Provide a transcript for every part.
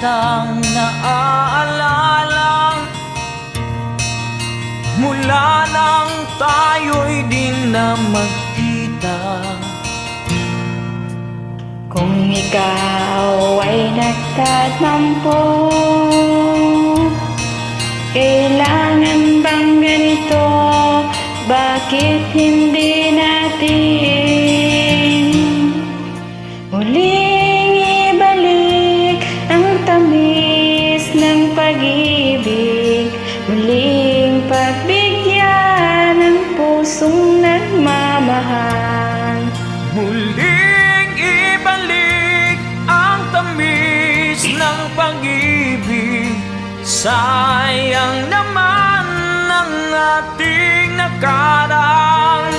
kitang naaalala mula nang tayo'y di na magkita. Kung ikaw ay nagtatampo, kailangan bang ganito? Bakit hindi natin muling ibalik ang tamis ng pag-ibig, muling pagbigyan ng pusong nagmamahal, Muling ibalik ang tamis ng pag-ibig. Sayang naman ang ating nakaraan.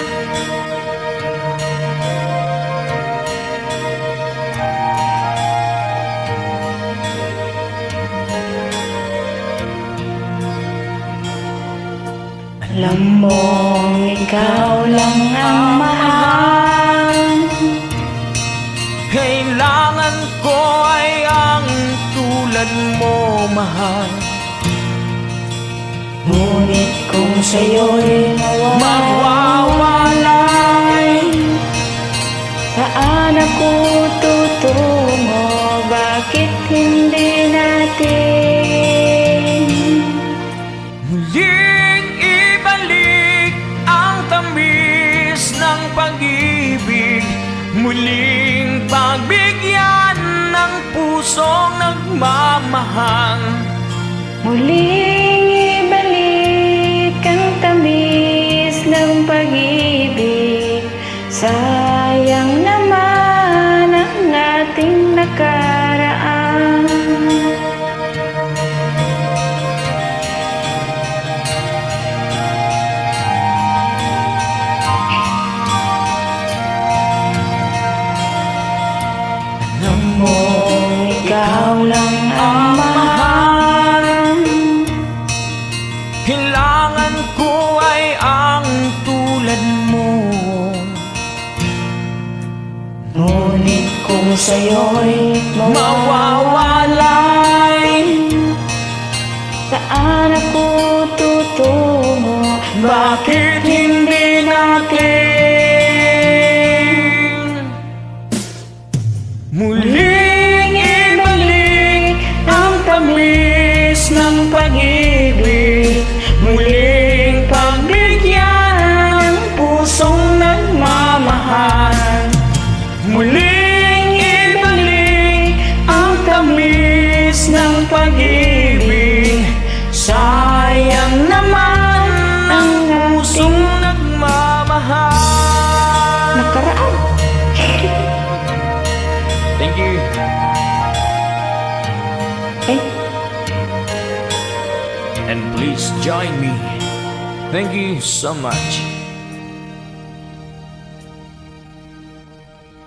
alam mong ikaw lang ang mahal. Kailangan ko ay ang tulad mo, mahal. Ngunit kung sa'yo'y Mawawalay, saan ako tutungo? Bakit hindi natin muling ibalik ang tamis ng pag-ibig, muling pagbigyan ng pusong nagmamahal, muling ibalik ang tamis ng pag-ibig? Sayang naman ang ating nakaraan. Alam mo, ikaw lang ang mahal. Kailangan ko ay ang tulad mo. Ngunit kung sa'yo'y Mawawalay, saan ako tutungo? bakit hindi natin muling ibalik ang tamis ng pag-ibig, muling pagbigyan ng pusong nagmamahal, muling ibalik ang tamis ng pag-ibig. Sayang naman ang pusong nagmamahal. Nakaraan. Thank you. Ay, And please join me. Thank you so much.